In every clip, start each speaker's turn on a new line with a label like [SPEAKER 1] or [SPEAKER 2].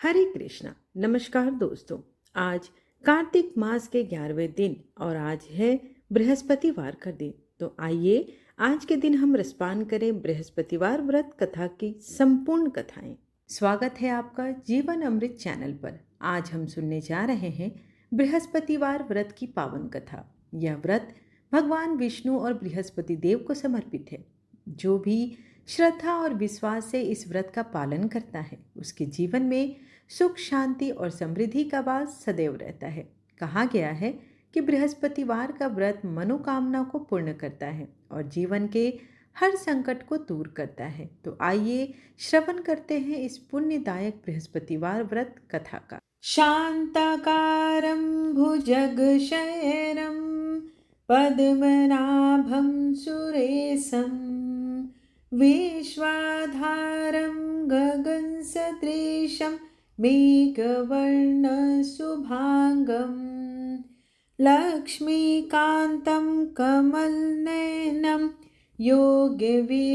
[SPEAKER 1] हरे कृष्णा। नमस्कार दोस्तों। आज कार्तिक मास के 11वें दिन और आज है बृहस्पतिवार का दिन। तो आइए आज के दिन हम रसपान करें बृहस्पतिवार व्रत कथा की संपूर्ण कथाएं। स्वागत है आपका जीवन अमृत चैनल पर। आज हम सुनने जा रहे हैं बृहस्पतिवार व्रत की पावन कथा। यह व्रत भगवान विष्णु और बृहस्पति देव को समर्पित है। जो भी श्रद्धा और विश्वास से इस व्रत का पालन करता है उसके जीवन में सुख, शांति और समृद्धि का वास सदैव रहता है। कहा गया है कि बृहस्पतिवार का व्रत मनोकामना को पूर्ण करता है और जीवन के हर संकट को दूर करता है। तो आइए श्रवण करते हैं इस पुण्यदायक बृहस्पतिवार व्रत कथा का। शांताकारं भुजगशयनं पद्मनाभं सुरेशं विश्वाधारं गगनसदृशं मेघवर्णशुभांगं लक्ष्मीकान्तं कमलनयनं योगविद्यानगम्यं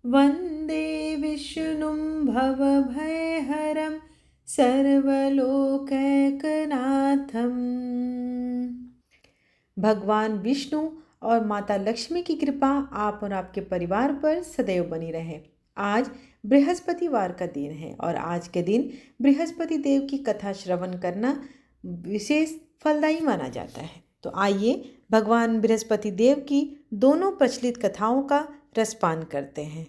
[SPEAKER 1] वन्दे विष्णुं भवभयहरं सर्वलोकैकनाथम्। भगवान विष्णु और माता लक्ष्मी की कृपा आप और आपके परिवार पर सदैव बनी रहे। आज बृहस्पतिवार का दिन है और आज के दिन बृहस्पति देव की कथा श्रवण करना विशेष फलदायी माना जाता है। तो आइए भगवान बृहस्पति देव की दोनों प्रचलित कथाओं का रसपान करते हैं।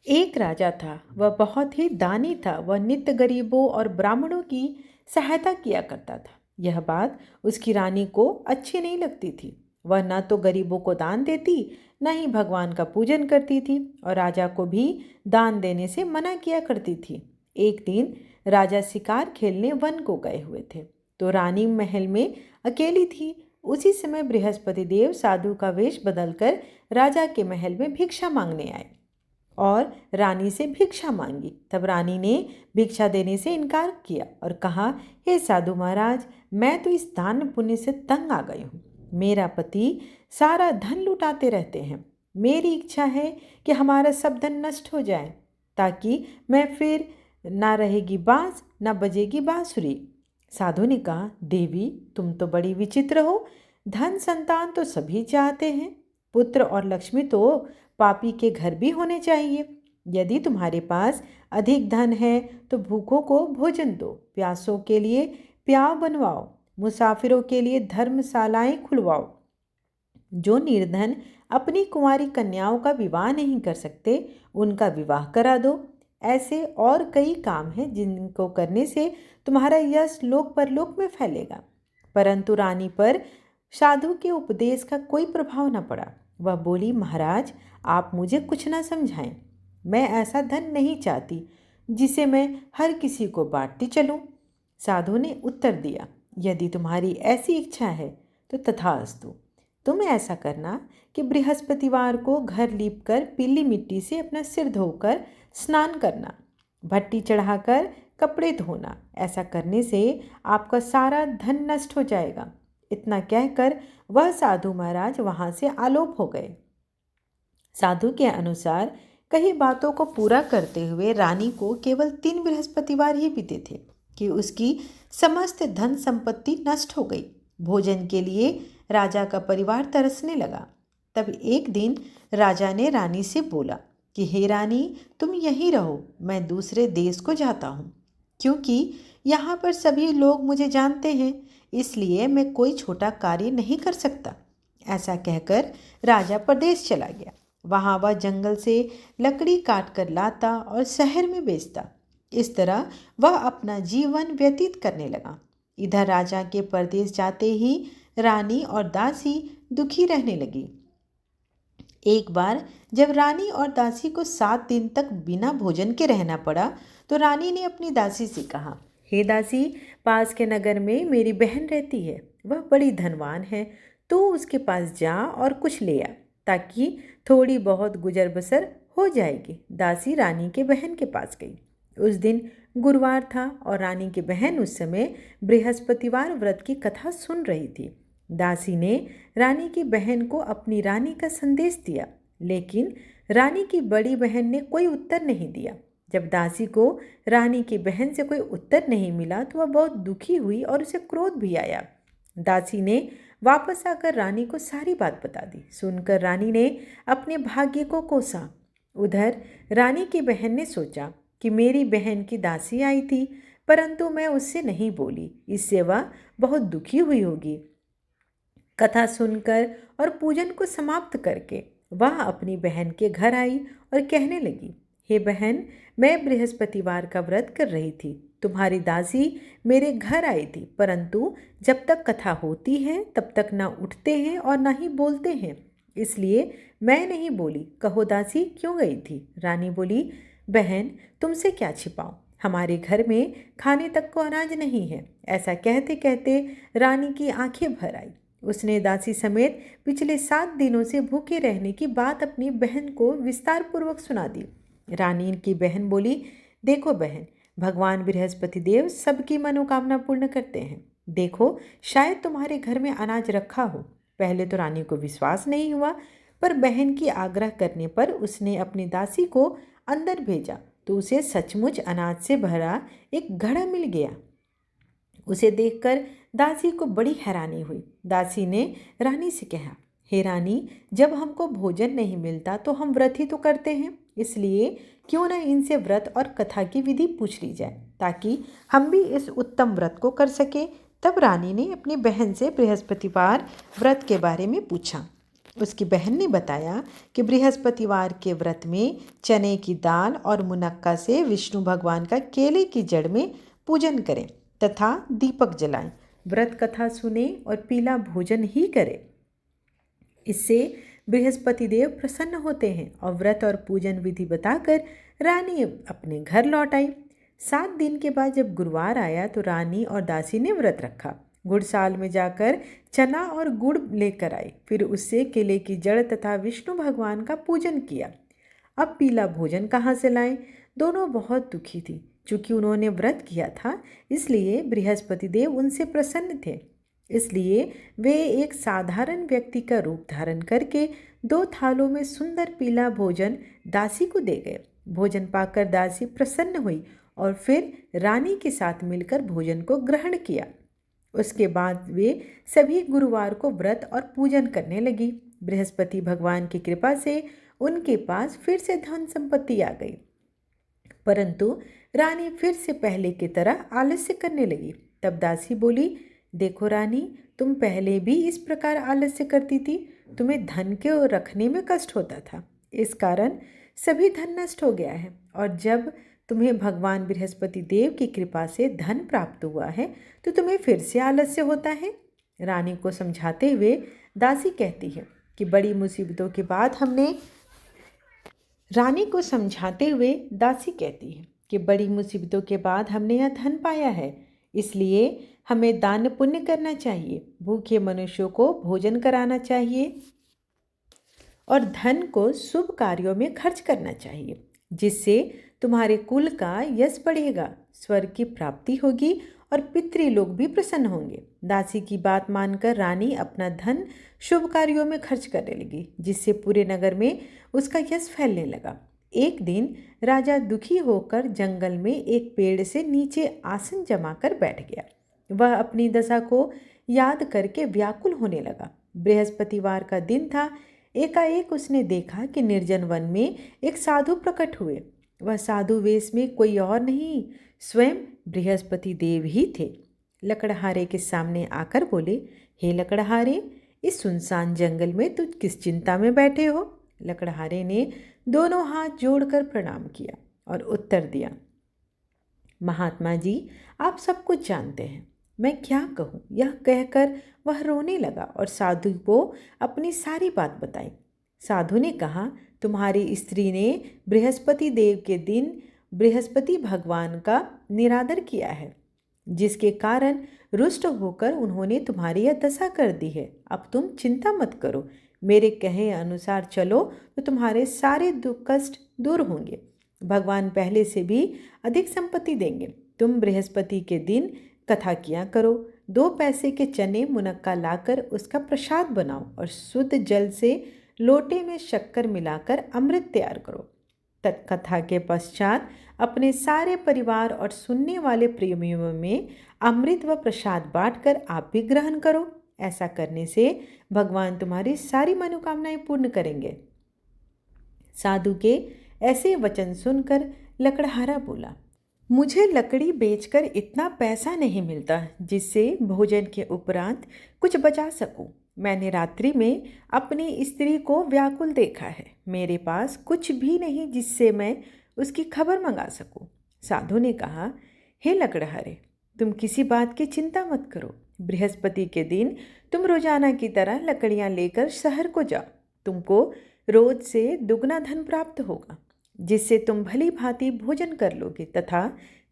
[SPEAKER 1] एक राजा था, वह बहुत ही दानी था। वह नित्य गरीबों और ब्राह्मणों की सहायता किया करता था। यह बात उसकी रानी को अच्छी नहीं लगती थी। वह न तो गरीबों को दान देती, न ही भगवान का पूजन करती थी और राजा को भी दान देने से मना किया करती थी। एक दिन राजा शिकार खेलने वन को गए हुए थे, तो रानी महल में अकेली थी। उसी समय बृहस्पति देव साधु का वेश बदलकर राजा के महल में भिक्षा मांगने आए और रानी से भिक्षा मांगी। तब रानी ने भिक्षा देने से इनकार किया और कहा, हे साधु महाराज, मैं तो इस दान पुण्य से तंग आ गई हूँ। मेरा पति सारा धन लुटाते रहते हैं। मेरी इच्छा है कि हमारा सब धन नष्ट हो जाए, ताकि मैं फिर ना रहेगी बांस ना बजेगी बांसुरी। साधु ने कहा, देवी तुम तो बड़ी विचित्र हो। धन संतान तो सभी चाहते हैं, पुत्र और लक्ष्मी तो पापी के घर भी होने चाहिए। यदि तुम्हारे पास अधिक धन है तो भूखों को भोजन दो, प्यासों के लिए प्याव बनवाओ, मुसाफिरों के लिए धर्मशालाएं खुलवाओ। जो निर्धन अपनी कुंवारी कन्याओं का विवाह नहीं कर सकते उनका विवाह करा दो। ऐसे और कई काम हैं जिनको करने से तुम्हारा यश लोक परलोक में फैलेगा। परंतु रानी पर साधु के उपदेश का कोई प्रभाव न पड़ा। वह बोली, महाराज आप मुझे कुछ ना समझाएं। मैं ऐसा धन नहीं चाहती जिसे मैं हर किसी को बांटती चलूं। साधु ने उत्तर दिया, यदि तुम्हारी ऐसी इच्छा है तो तथास्तु। तुम ऐसा करना कि बृहस्पतिवार को घर लीपकर पीली मिट्टी से अपना सिर धोकर स्नान करना, भट्टी चढ़ाकर कपड़े धोना। ऐसा करने से आपका सारा धन नष्ट हो जाएगा। इतना कहकर वह साधु महाराज वहां से आलोप हो गए। साधु के अनुसार कई बातों को पूरा करते हुए रानी को केवल 3 बृहस्पतिवार ही बीते थे कि उसकी समस्त धन संपत्ति नष्ट हो गई। भोजन के लिए राजा का परिवार तरसने लगा। तब एक दिन राजा ने रानी से बोला कि हे रानी, तुम यहीं रहो, मैं दूसरे देश को जाता हूँ, क्योंकि यहाँ पर सभी लोग मुझे जानते हैं, इसलिए मैं कोई छोटा कार्य नहीं कर सकता। ऐसा कहकर राजा प्रदेश चला गया। वहाँ वह जंगल से लकड़ी काट कर लाता और शहर में बेचता। इस तरह वह अपना जीवन व्यतीत करने लगा। इधर राजा के परदेश जाते ही रानी और दासी दुखी रहने लगी। एक बार जब रानी और दासी को 7 दिन तक बिना भोजन के रहना पड़ा, तो रानी ने अपनी दासी से कहा, हे दासी, पास के नगर में मेरी बहन रहती है, वह बड़ी धनवान है, तो उसके पास जा और कुछ ले आ, ताकि थोड़ी बहुत गुजर बसर हो जाएगी। दासी रानी के बहन के पास गई। उस दिन गुरुवार था और रानी की बहन उस समय बृहस्पतिवार व्रत की कथा सुन रही थी। दासी ने रानी की बहन को अपनी रानी का संदेश दिया, लेकिन रानी की बड़ी बहन ने कोई उत्तर नहीं दिया। जब दासी को रानी की बहन से कोई उत्तर नहीं मिला तो वह बहुत दुखी हुई और उसे क्रोध भी आया। दासी ने वापस आकर रानी को सारी बात बता दी। सुनकर रानी ने अपने भाग्य को कोसा। उधर रानी की बहन ने सोचा कि मेरी बहन की दासी आई थी, परंतु मैं उससे नहीं बोली, इससे वह बहुत दुखी हुई होगी। कथा सुनकर और पूजन को समाप्त करके वह अपनी बहन के घर आई और कहने लगी, हे बहन, मैं बृहस्पतिवार का व्रत कर रही थी। तुम्हारी दासी मेरे घर आई थी, परंतु जब तक कथा होती है तब तक ना उठते हैं और ना ही बोलते हैं, इसलिए मैं नहीं बोली। कहो दासी क्यों गई थी? रानी बोली, बहन, तुमसे क्या छिपाऊं, हमारे घर में खाने तक को अनाज नहीं है। ऐसा कहते कहते रानी की आंखें भर आई। उसने दासी समेत पिछले 7 दिनों से भूखे रहने की बात अपनी बहन को विस्तार पूर्वक सुना दी। रानी की बहन बोली, देखो बहन, भगवान बृहस्पति देव सबकी मनोकामना पूर्ण करते हैं। देखो, शायद तुम्हारे घर में अनाज रखा हो। पहले तो रानी को विश्वास नहीं हुआ, पर बहन की आग्रह करने पर उसने अपनी दासी को अंदर भेजा तो उसे सचमुच अनाज से भरा एक घड़ा मिल गया। उसे देखकर दासी को बड़ी हैरानी हुई। दासी ने रानी से कहा, हे रानी, जब हमको भोजन नहीं मिलता तो हम व्रत ही तो करते हैं, इसलिए क्यों न इनसे व्रत और कथा की विधि पूछ ली जाए, ताकि हम भी इस उत्तम व्रत को कर सके। तब रानी ने अपनी बहन से बृहस्पतिवार व्रत के बारे में पूछा। उसकी बहन ने बताया कि बृहस्पतिवार के व्रत में चने की दाल और मुनक्का से विष्णु भगवान का केले की जड़ में पूजन करें तथा दीपक जलाएं, व्रत कथा सुने और पीला भोजन ही करें। इससे बृहस्पति देव प्रसन्न होते हैं। और व्रत और पूजन विधि बताकर रानी अपने घर लौट आई। 7 दिन के बाद जब गुरुवार आया तो रानी और दासी ने व्रत रखा। गुड़साल में जाकर चना और गुड़ लेकर आई, फिर उससे केले की जड़ तथा विष्णु भगवान का पूजन किया। अब पीला भोजन कहाँ से लाएं? दोनों बहुत दुखी थी। चूंकि उन्होंने व्रत किया था, इसलिए बृहस्पति देव उनसे प्रसन्न थे। इसलिए वे एक साधारण व्यक्ति का रूप धारण करके 2 थालों में सुंदर पीला भोजन दासी को दे गए। भोजन पाकर दासी प्रसन्न हुई और फिर रानी के साथ मिलकर भोजन को ग्रहण किया। उसके बाद वे सभी गुरुवार को व्रत और पूजन करने लगी। बृहस्पति भगवान की कृपा से उनके पास फिर से धन संपत्ति आ गई, परंतु रानी फिर से पहले की तरह आलस्य करने लगी। तब दासी बोली, देखो रानी, तुम पहले भी इस प्रकार आलस्य करती थी। तुम्हें धन के रखने में कष्ट होता था, इस कारण सभी धन नष्ट हो गया है। और जब तुम्हें भगवान बृहस्पति देव की कृपा से धन प्राप्त हुआ है तो तुम्हें फिर से आलस्य होता है। रानी को समझाते हुए दासी कहती है कि बड़ी मुसीबतों के बाद हमने यह धन पाया है, इसलिए हमें दान पुण्य करना चाहिए, भूखे मनुष्यों को भोजन कराना चाहिए और धन को शुभ कार्यों में खर्च करना चाहिए, जिससे तुम्हारे कुल का यश बढ़ेगा, स्वर्ग की प्राप्ति होगी और पितृलोक भी प्रसन्न होंगे। दासी की बात मानकर रानी अपना धन शुभ कार्यों में खर्च करने लगी, जिससे पूरे नगर में उसका यश फैलने लगा। एक दिन राजा दुखी होकर जंगल में एक पेड़ से नीचे आसन जमाकर बैठ गया। वह अपनी दशा को याद करके व्याकुल होने लगा। बृहस्पतिवार का दिन था। एकाएक उसने देखा कि निर्जन वन में एक साधु प्रकट हुए। वह साधु वेश में कोई और नहीं, स्वयं बृहस्पति देव ही थे। लकड़हारे के सामने आकर बोले, हे लकड़हारे, इस सुनसान जंगल में तुझ किस चिंता में बैठे हो? लकड़हारे ने दोनों हाथ जोड़कर प्रणाम किया और उत्तर दिया, महात्मा जी, आप सब कुछ जानते हैं, मैं क्या कहूँ। यह कहकर वह रोने लगा और साधु को अपनी सारी बात बताई। साधु ने कहा, तुम्हारी स्त्री ने बृहस्पति देव के दिन बृहस्पति भगवान का निरादर किया है, जिसके कारण रुष्ट होकर उन्होंने तुम्हारी यह दशा कर दी है। अब तुम चिंता मत करो, मेरे कहे अनुसार चलो तो तुम्हारे सारे दुख कष्ट दूर होंगे। भगवान पहले से भी अधिक संपत्ति देंगे। तुम बृहस्पति के दिन कथा किया करो। 2 पैसे के चने मुनक्का लाकर उसका प्रसाद बनाओ और शुद्ध जल से लोटे में शक्कर मिलाकर अमृत तैयार करो। कथा के पश्चात अपने सारे परिवार और सुनने वाले प्रेमियों में अमृत व प्रसाद बांटकर आप भी ग्रहण करो। ऐसा करने से भगवान तुम्हारी सारी मनोकामनाएं पूर्ण करेंगे। साधु के ऐसे वचन सुनकर लकड़हारा बोला, मुझे लकड़ी बेचकर इतना पैसा नहीं मिलता जिससे भोजन के उपरांत कुछ बचा सकूं। मैंने रात्रि में अपनी स्त्री को व्याकुल देखा है। मेरे पास कुछ भी नहीं जिससे मैं उसकी खबर मंगा सकूं। साधु ने कहा, हे लकड़हारे, तुम किसी बात की चिंता मत करो। बृहस्पति के दिन तुम रोजाना की तरह लकड़ियां लेकर शहर को जाओ। तुमको रोज से दुगना धन प्राप्त होगा, जिससे तुम भली भांति भोजन कर लोगे तथा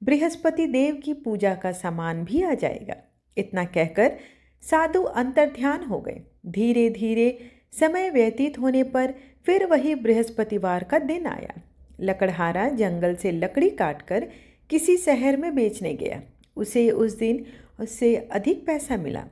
[SPEAKER 1] बृहस्पति देव की पूजा का सामान भी आ जाएगा। इतना कहकर साधु अंतर्ध्यान हो गए। धीरे धीरे समय व्यतीत होने पर फिर वही बृहस्पतिवार का दिन आया। लकड़हारा जंगल से लकड़ी काटकर किसी शहर में बेचने गया। उसे उस दिन उससे अधिक पैसा मिला।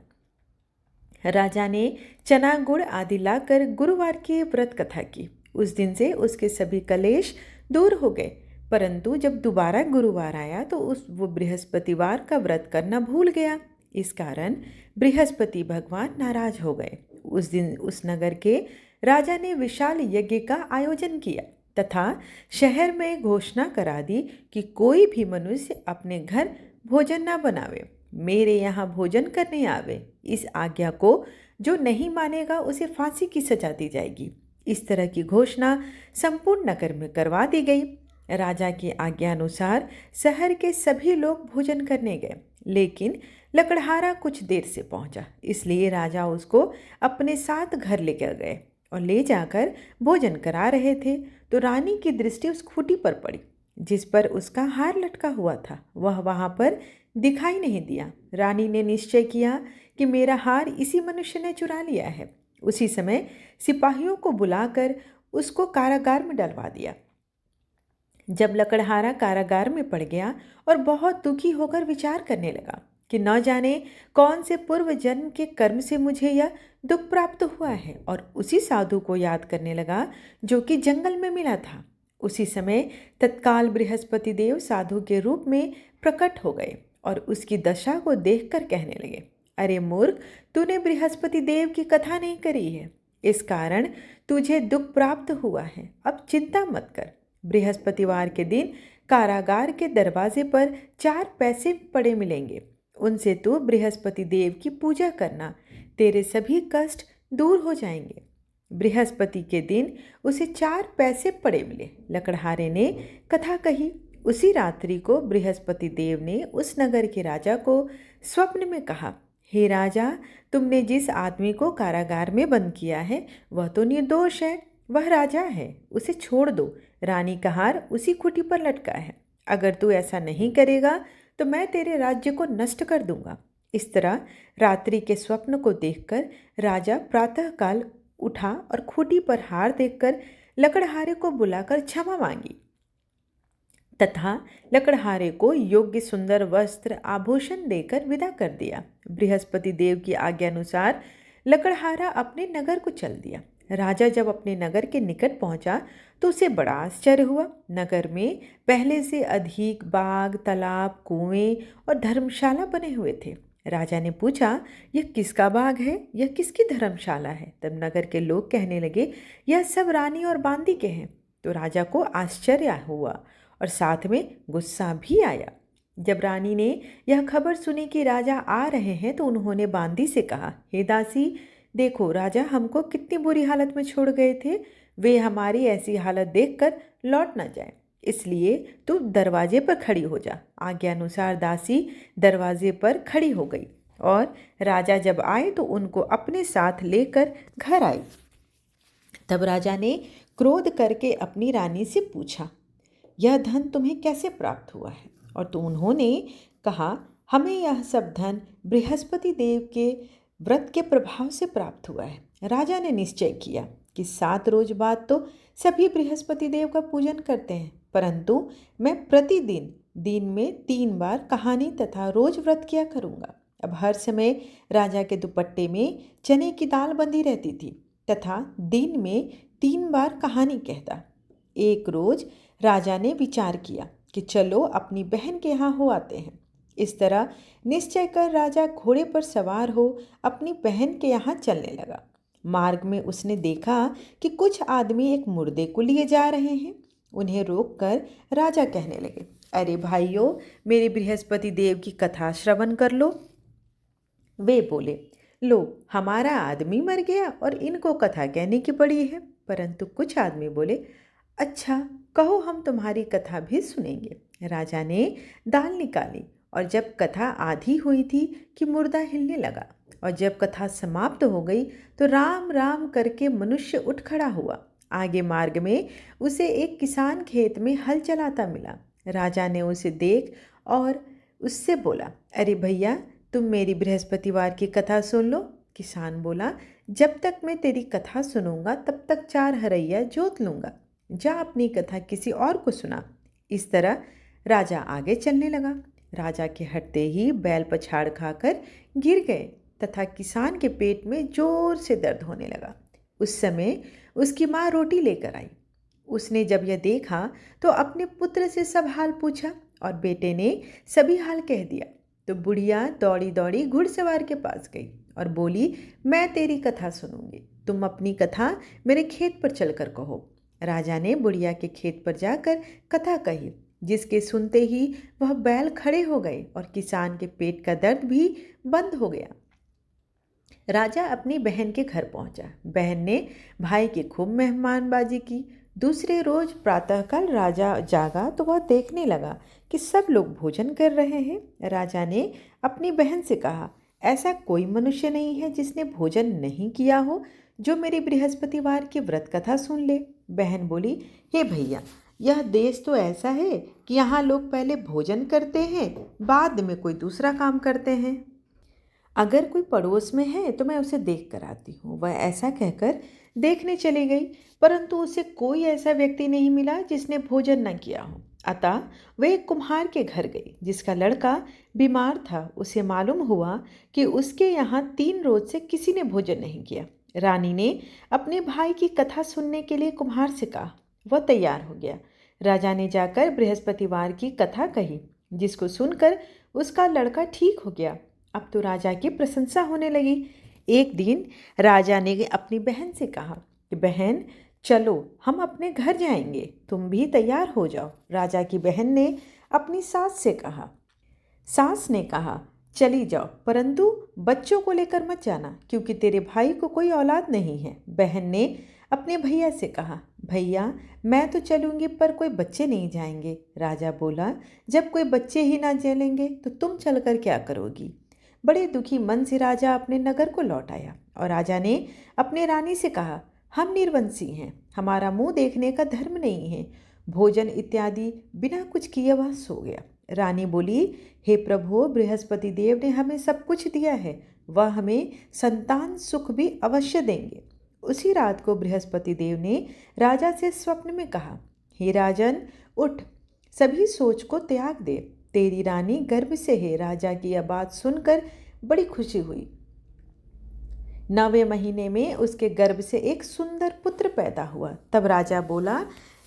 [SPEAKER 1] राजा ने चना गुड़ आदि लाकर गुरुवार की व्रत कथा की। उस दिन से उसके सभी कलेश दूर हो गए। परंतु जब दोबारा गुरुवार आया तो वो बृहस्पतिवार का व्रत करना भूल गया। इस कारण बृहस्पति भगवान नाराज हो गए। उस दिन उस नगर के राजा ने विशाल यज्ञ का आयोजन किया तथा शहर में घोषणा करा दी कि कोई भी मनुष्य अपने घर भोजन न बनावे, मेरे यहाँ भोजन करने आवे। इस आज्ञा को जो नहीं मानेगा उसे फांसी की सजा दी जाएगी। इस तरह की घोषणा संपूर्ण नगर में करवा दी गई। राजा की आज्ञा अनुसार शहर के सभी लोग भोजन करने गए, लेकिन लकड़हारा कुछ देर से पहुंचा। इसलिए राजा उसको अपने साथ घर लेकर गए और ले जाकर भोजन करा रहे थे तो रानी की दृष्टि उस खूंटी पर पड़ी जिस पर उसका हार लटका हुआ था। वह वहां पर दिखाई नहीं दिया। रानी ने निश्चय किया कि मेरा हार इसी मनुष्य ने चुरा लिया है। उसी समय सिपाहियों को बुलाकर उसको कारागार में डलवा दिया। जब लकड़हारा कारागार में पड़ गया और बहुत दुखी होकर विचार करने लगा कि न जाने कौन से पूर्व जन्म के कर्म से मुझे यह दुख प्राप्त हुआ है, और उसी साधु को याद करने लगा जो कि जंगल में मिला था। उसी समय तत्काल बृहस्पति देव साधु के रूप में प्रकट हो गए और उसकी दशा को देखकर कहने लगे, अरे मूर्ख, तूने बृहस्पति देव की कथा नहीं करी है, इस कारण तुझे दुख प्राप्त हुआ है। अब चिंता मत कर। बृहस्पतिवार के दिन कारागार के दरवाजे पर 4 पैसे पड़े मिलेंगे। उनसे तू बृहस्पति देव की पूजा करना, तेरे सभी कष्ट दूर हो जाएंगे। बृहस्पति के दिन उसे 4 पैसे पड़े मिले। लकड़हारे ने कथा कही। उसी रात्रि को बृहस्पति देव ने उस नगर के राजा को स्वप्न में कहा, हे राजा, तुमने जिस आदमी को कारागार में बंद किया है वह तो निर्दोष है, वह राजा है, उसे छोड़ दो। रानी का हार उसी खूंटी पर लटका है। अगर तू ऐसा नहीं करेगा तो मैं तेरे राज्य को नष्ट कर दूंगा। इस तरह रात्रि के स्वप्न को देखकर राजा प्रातःकाल उठा और खूंटी पर हार देखकर लकड़हारे को बुलाकर क्षमा मांगी तथा लकड़हारे को योग्य सुंदर वस्त्र आभूषण देकर विदा कर दिया। बृहस्पति देव की आज्ञा अनुसार लकड़हारा अपने नगर को चल दिया। राजा जब अपने नगर के निकट पहुंचा तो उसे बड़ा आश्चर्य हुआ। नगर में पहले से अधिक बाग, तालाब, कुएं और धर्मशाला बने हुए थे। राजा ने पूछा, यह किसका बाग है, यह किसकी धर्मशाला है? तब नगर के लोग कहने लगे, यह सब रानी और बांदी के हैं। तो राजा को आश्चर्य हुआ और साथ में गुस्सा भी आया। जब रानी ने यह खबर सुनी कि राजा आ रहे हैं तो उन्होंने बांदी से कहा, हे दासी, देखो राजा हमको कितनी बुरी हालत में छोड़ गए थे, वे हमारी ऐसी हालत देखकर लौट न जाए, इसलिए तू दरवाजे पर खड़ी हो जा। आज्ञा अनुसार दासी दरवाजे पर खड़ी हो गई और राजा जब आए तो उनको अपने साथ लेकर घर आई। तब राजा ने क्रोध करके अपनी रानी से पूछा, यह धन तुम्हें कैसे प्राप्त हुआ है? और तो उन्होंने कहा, हमें यह सब धन बृहस्पति देव के व्रत के प्रभाव से प्राप्त हुआ है। राजा ने निश्चय किया कि 7 रोज बाद तो सभी बृहस्पति देव का पूजन करते हैं, परंतु मैं प्रतिदिन दिन में 3 बार कहानी तथा रोज व्रत किया करूँगा। अब हर समय राजा के दुपट्टे में चने की दाल बंधी रहती थी तथा दिन में 3 बार कहानी कहता। एक रोज राजा ने विचार किया कि चलो अपनी बहन के यहाँ हो आते हैं। इस तरह निश्चय कर राजा घोड़े पर सवार हो अपनी बहन के यहाँ चलने लगा। मार्ग में उसने देखा कि कुछ आदमी एक मुर्दे को लिए जा रहे हैं। उन्हें रोककर राजा कहने लगे, अरे भाइयों, मेरे बृहस्पति देव की कथा श्रवण कर लो। वे बोले, लो, हमारा आदमी मर गया और इनको कथा कहने की पड़ी है। परंतु कुछ आदमी बोले, अच्छा, कहो, हम तुम्हारी कथा भी सुनेंगे। राजा ने दाल निकाली और जब कथा आधी हुई थी कि मुर्दा हिलने लगा, और जब कथा समाप्त हो गई तो राम राम करके मनुष्य उठ खड़ा हुआ। आगे मार्ग में उसे एक किसान खेत में हल चलाता मिला। राजा ने उसे देख और उससे बोला, अरे भैया, तुम मेरी बृहस्पतिवार की कथा सुन लो। किसान बोला, जब तक मैं तेरी कथा सुनूंगा तब तक 4 हरैया जोत लूंगा। जा अपनी कथा किसी और को सुना। इस तरह राजा आगे चलने लगा। राजा के हटते ही बैल पछाड़ खाकर गिर गए तथा किसान के पेट में जोर से दर्द होने लगा। उस समय उसकी माँ रोटी लेकर आई। उसने जब यह देखा तो अपने पुत्र से सब हाल पूछा और बेटे ने सभी हाल कह दिया। तो बुढ़िया दौड़ी दौड़ी घुड़सवार के पास गई और बोली, मैं तेरी कथा सुनूंगी, तुम अपनी कथा मेरे खेत पर चलकर कहो। राजा ने बुढ़िया के खेत पर जाकर कथा कही, जिसके सुनते ही वह बैल खड़े हो गए और किसान के पेट का दर्द भी बंद हो गया। राजा अपनी बहन के घर पहुंचा। बहन ने भाई की खूब मेहमानबाजी की। दूसरे रोज प्रातःकाल राजा जागा तो वह देखने लगा कि सब लोग भोजन कर रहे हैं। राजा ने अपनी बहन से कहा, ऐसा कोई मनुष्य नहीं है जिसने भोजन नहीं किया हो जो मेरी बृहस्पतिवार की व्रत कथा सुन ले। बहन बोली, हे भैया, यह देश तो ऐसा है कि यहाँ लोग पहले भोजन करते हैं, बाद में कोई दूसरा काम करते हैं। अगर कोई पड़ोस में है तो मैं उसे देख कर आती हूँ। वह ऐसा कहकर देखने चली गई, परंतु उसे कोई ऐसा व्यक्ति नहीं मिला जिसने भोजन न किया हो। अतः वह एक कुम्हार के घर गई जिसका लड़का बीमार था। उसे मालूम हुआ कि उसके यहाँ 3 रोज से किसी ने भोजन नहीं किया। रानी ने अपने भाई की कथा सुनने के लिए कुम्हार से कहा। वह तैयार हो गया। राजा ने जाकर बृहस्पतिवार की कथा कही, जिसको सुनकर उसका लड़का ठीक हो गया। अब तो राजा की प्रशंसा होने लगी। एक दिन राजा ने अपनी बहन से कहा कि बहन, चलो हम अपने घर जाएंगे, तुम भी तैयार हो जाओ। राजा की बहन ने अपनी सास से कहा। सास ने कहा, चली जाओ, परंतु बच्चों को लेकर मत जाना, क्योंकि तेरे भाई को कोई औलाद नहीं है। बहन ने अपने भैया से कहा, भैया, मैं तो चलूंगी पर कोई बच्चे नहीं जाएंगे। राजा बोला, जब कोई बच्चे ही ना चलेंगे तो तुम चलकर क्या करोगी। बड़े दुखी मन से राजा अपने नगर को लौट आया और राजा ने अपने रानी से कहा, हम निर्वंशी हैं, हमारा मुंह देखने का धर्म नहीं है। भोजन इत्यादि बिना कुछ किए वह सो गया। रानी बोली, हे प्रभु, बृहस्पति देव ने हमें सब कुछ दिया है, वह हमें संतान सुख भी अवश्य देंगे। उसी रात को बृहस्पति देव ने राजा से स्वप्न में कहा, हे राजन, उठ, सभी सोच को त्याग दे, तेरी रानी गर्भ से है। राजा की यह बात सुनकर बड़ी खुशी हुई। 9वें महीने में उसके गर्भ से एक सुंदर पुत्र पैदा हुआ। तब राजा बोला,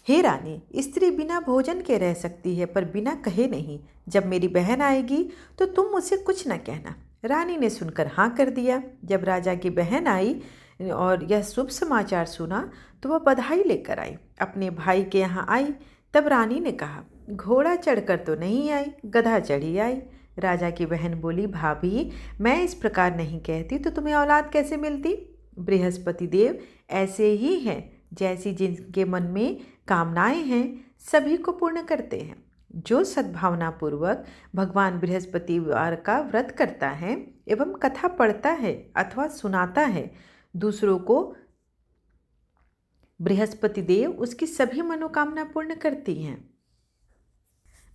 [SPEAKER 1] हे रानी, स्त्री बिना भोजन के रह सकती है पर बिना कहे नहीं। जब मेरी बहन आएगी तो तुम उसे कुछ न कहना। रानी ने सुनकर हाँ कर दिया। जब राजा की बहन आई और यह शुभ समाचार सुना तो वह बधाई लेकर आई, अपने भाई के यहाँ आई। तब रानी ने कहा, घोड़ा चढ़कर तो नहीं आई, गधा चढ़ी आई। राजा की बहन बोली, भाभी, मैं इस प्रकार नहीं कहती तो तुम्हें औलाद कैसे मिलती। बृहस्पति देव ऐसे ही हैं, जैसी जिनके मन में कामनाएं हैं सभी को पूर्ण करते हैं। जो सद्भावना पूर्वक भगवान बृहस्पतिवार का व्रत करता है एवं कथा पढ़ता है अथवा सुनाता है दूसरों को, बृहस्पति देव उसकी सभी मनोकामना पूर्ण करती हैं।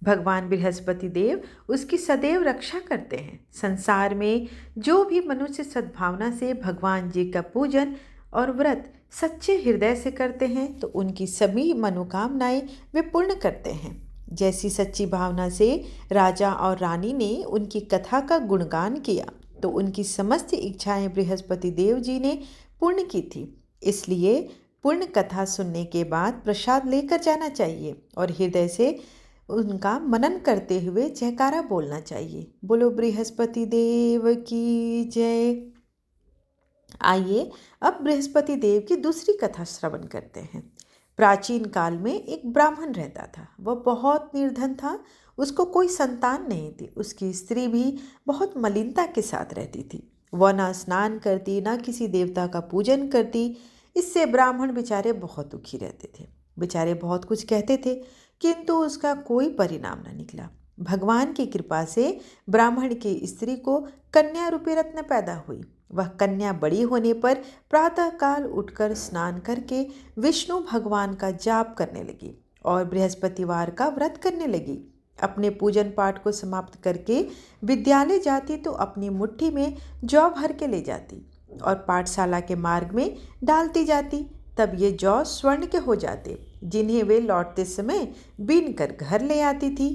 [SPEAKER 1] भगवान बृहस्पति देव उसकी सदैव रक्षा करते हैं। संसार में जो भी मनुष्य सद्भावना से भगवान जी का पूजन और व्रत सच्चे हृदय से करते हैं तो उनकी सभी मनोकामनाएं वे पूर्ण करते हैं। जैसी सच्ची भावना से राजा और रानी ने उनकी कथा का गुणगान किया तो उनकी समस्त इच्छाएं बृहस्पति देव जी ने पूर्ण की थी। इसलिए पूर्ण कथा सुनने के बाद प्रसाद लेकर जाना चाहिए और हृदय से उनका मनन करते हुए जयकारा बोलना चाहिए। बोलो बृहस्पति देव की जय। आइए अब बृहस्पति देव की दूसरी कथा श्रवण करते हैं। प्राचीन काल में एक ब्राह्मण रहता था। वह बहुत निर्धन था। उसको कोई संतान नहीं थी। उसकी स्त्री भी बहुत मलिनता के साथ रहती थी। वह ना स्नान करती, ना किसी देवता का पूजन करती। इससे ब्राह्मण बेचारे बहुत दुखी रहते थे। बेचारे बहुत कुछ कहते थे, किंतु उसका कोई परिणाम न निकला। भगवान की कृपा से ब्राह्मण की स्त्री को कन्या रूपी रत्न पैदा हुई। वह कन्या बड़ी होने पर प्रातःकाल उठकर स्नान करके विष्णु भगवान का जाप करने लगी और बृहस्पतिवार का व्रत करने लगी। अपने पूजन पाठ को समाप्त करके विद्यालय जाती तो अपनी मुट्ठी में जौ भर के ले जाती और पाठशाला के मार्ग में डालती जाती। तब ये जौ स्वर्ण के हो जाते, जिन्हें वे लौटते समय बीन कर घर ले आती थी।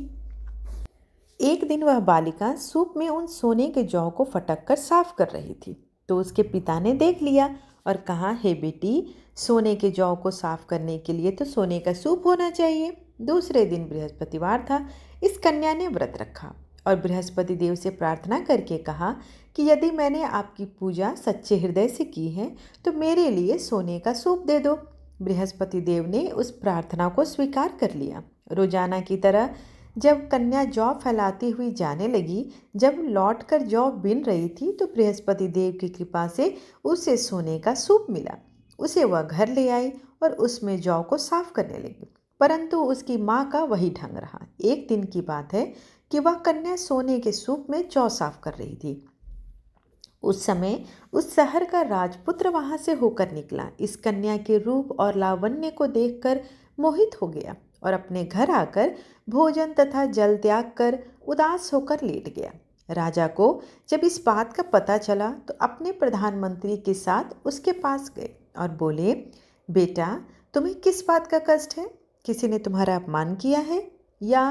[SPEAKER 1] एक दिन वह बालिका सूप में उन सोने के जौ को फटक कर साफ कर रही थी, तो उसके पिता ने देख लिया और कहा, हे बेटी, सोने के जौ को साफ करने के लिए तो सोने का सूप होना चाहिए। दूसरे दिन बृहस्पतिवार था। इस कन्या ने व्रत रखा और बृहस्पति देव से प्रार्थना करके कहा कि यदि मैंने आपकी पूजा सच्चे हृदय से की है तो मेरे लिए सोने का सूप दे दो। बृहस्पति देव ने उस प्रार्थना को स्वीकार कर लिया। रोजाना की तरह जब कन्या जौ फैलाती हुई जाने लगी, जब लौटकर जौ बिन रही थी तो बृहस्पति देव की कृपा से उसे सोने का सूप मिला। उसे वह घर ले आई और उसमें जौ को साफ करने लगी, परंतु उसकी माँ का वही ढंग रहा। एक दिन की बात है कि वह कन्या सोने के सूप में जौ साफ कर रही थी। उस समय उस शहर का राजपुत्र वहां से होकर निकला। इस कन्या के रूप और लावण्य को देखकर मोहित हो गया और अपने घर आकर भोजन तथा जल त्याग कर उदास होकर लेट गया। राजा को जब इस बात का पता चला तो अपने प्रधानमंत्री के साथ उसके पास गए और बोले, बेटा, तुम्हें किस बात का कष्ट है? किसी ने तुम्हारा अपमान किया है या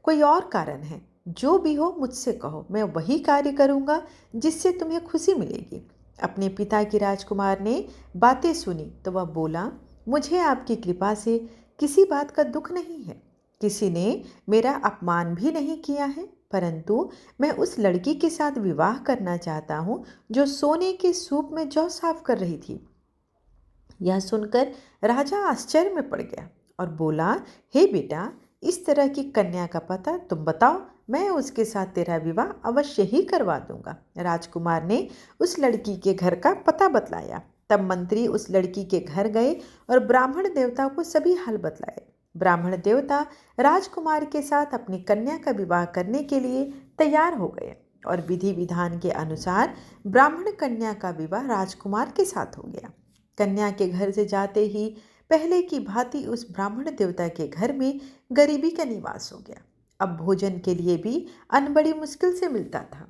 [SPEAKER 1] कोई और कारण है? जो भी हो मुझसे कहो, मैं वही कार्य करूँगा जिससे तुम्हें खुशी मिलेगी। अपने पिता की राजकुमार ने बातें सुनी तो वह बोला, मुझे आपकी कृपा से किसी बात का दुख नहीं है। किसी ने मेरा अपमान भी नहीं किया है, परंतु मैं उस लड़की के साथ विवाह करना चाहता हूँ जो सोने के सूप में जौ साफ कर रही थी। यह सुनकर राजा आश्चर्य में पड़ गया और बोला, हे बेटा, इस तरह की कन्या का पता तुम बताओ, मैं उसके साथ तेरा विवाह अवश्य ही करवा दूंगा। राजकुमार ने उस लड़की के घर का पता बतलाया। तब मंत्री उस लड़की के घर गए और ब्राह्मण देवता को सभी हाल बतलाए। ब्राह्मण देवता राजकुमार के साथ अपनी कन्या का विवाह करने के लिए तैयार हो गए और विधि विधान के अनुसार ब्राह्मण कन्या का विवाह राजकुमार के साथ हो गया। कन्या के घर से जाते ही पहले की भांति उस ब्राह्मण देवता के घर में गरीबी का निवास हो गया। अब भोजन के लिए भी अन्न बड़ी मुश्किल से मिलता था।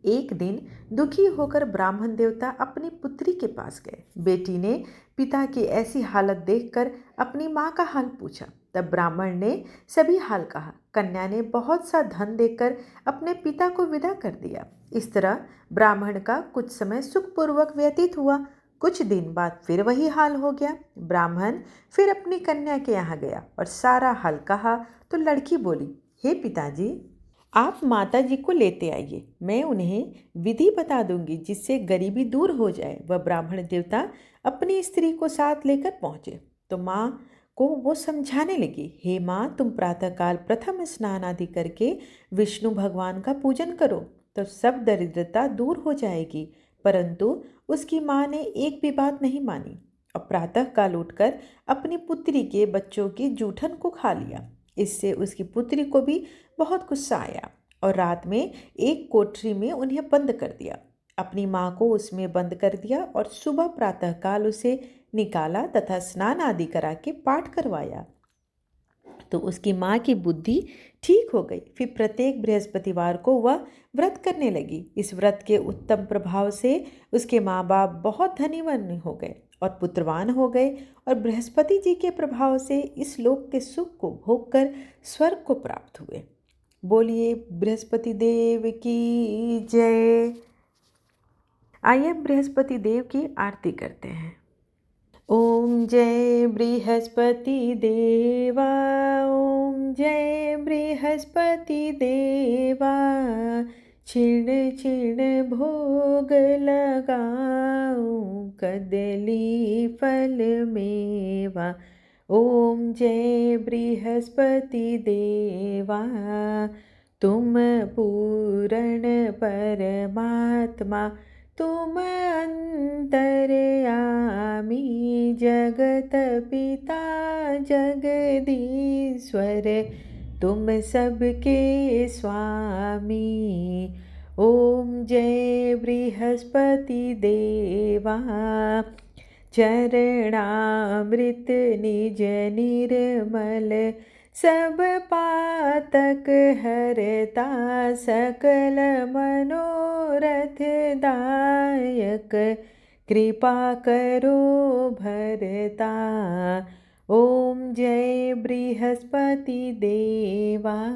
[SPEAKER 1] एक दिन दुखी होकर ब्राह्मण देवता अपनी पुत्री के पास गए। बेटी ने पिता की ऐसी हालत देखकर अपनी माँ का हाल पूछा। तब ब्राह्मण ने सभी हाल कहा। कन्या ने बहुत सा धन देकर अपने पिता को विदा कर दिया। इस तरह ब्राह्मण का कुछ समय सुखपूर्वक व्यतीत हुआ। कुछ दिन बाद फिर वही हाल हो गया। ब्राह्मण फिर अपनी कन्या के यहाँ गया और सारा हाल कहा तो लड़की बोली, हे पिताजी, आप माता जी को लेते आइए, मैं उन्हें विधि बता दूंगी जिससे गरीबी दूर हो जाए। वह ब्राह्मण देवता अपनी स्त्री को साथ लेकर पहुँचे तो माँ को वो समझाने लगी, हे माँ, तुम प्रातःकाल प्रथम स्नान आदि करके विष्णु भगवान का पूजन करो तो सब दरिद्रता दूर हो जाएगी। परंतु उसकी माँ ने एक भी बात नहीं मानी और प्रातःकाल उठकर अपनी पुत्री के बच्चों की जूठन को खा लिया। इससे उसकी पुत्री को भी बहुत गुस्सा आया और रात में एक कोठरी में उन्हें बंद कर दिया। अपनी माँ को उसमें बंद कर दिया और सुबह प्रातःकाल उसे निकाला तथा स्नान आदि करा के पाठ करवाया तो उसकी माँ की बुद्धि ठीक हो गई। फिर प्रत्येक बृहस्पतिवार को वह व्रत करने लगी। इस व्रत के उत्तम प्रभाव से उसके माँ बाप बहुत धनीवान हो गए और पुत्रवान हो गए और बृहस्पति जी के प्रभाव से इस लोक के सुख को भोग कर स्वर्ग को प्राप्त हुए। बोलिए बृहस्पति देव की जय। आइए बृहस्पति देव की आरती करते हैं। ओम जय बृहस्पति देवा, ओम जय बृहस्पति देवा, छिण छिण भोग लगाऊं कदली फल मेवा। ओम जय बृहस्पति देवा, तुम पूर्ण परमात्मा, तुम अंतर्यामी, जगत पिता जगदीश्वर, तुम सबके स्वामी। ओम जय बृहस्पति देवा, चरणामृत निज निर्मल, सब पातक हरता, सकल मनोरथ दायक, कृपा करो भरता। ओम जय बृहस्पति देवा,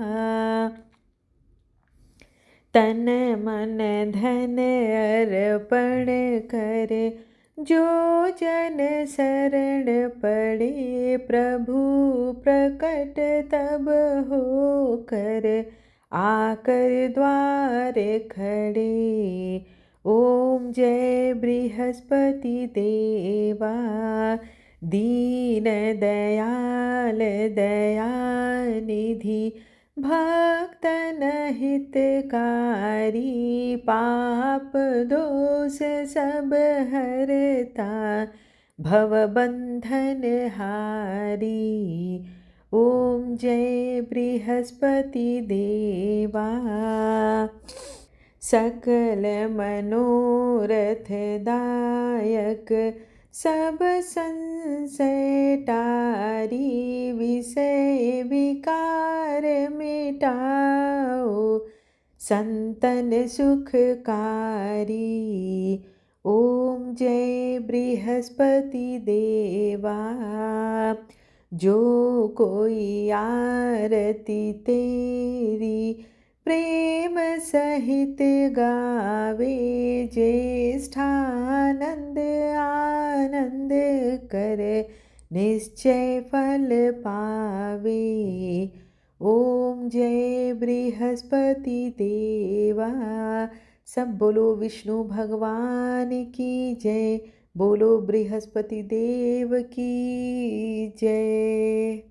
[SPEAKER 1] तन मन धन अर्पण कर, जो जन शरण पड़े, प्रभु प्रकट तब हो कर, आकर द्वार खड़े। ओम जय बृहस्पति देवा, दीन दयाल दयानिधि, भक्तन हितकारी, पाप दोष सब हरता, भवबंधन हारी। ओम जय बृहस्पति देवा, सकल मनोरथ दायक, सब संशय टारी, विषय विकार मिटाओ, संतन सुखकारी। ओम जय बृहस्पति देवा, जो कोई आरती तेरी प्रेम सहित गावे, ज्येष्ठानंद आनंद कर, निश्चय फल पावे। ओम जय बृहस्पति देवा। सब बोलो विष्णु भगवान की जय, बोलो बृहस्पति देव की जय।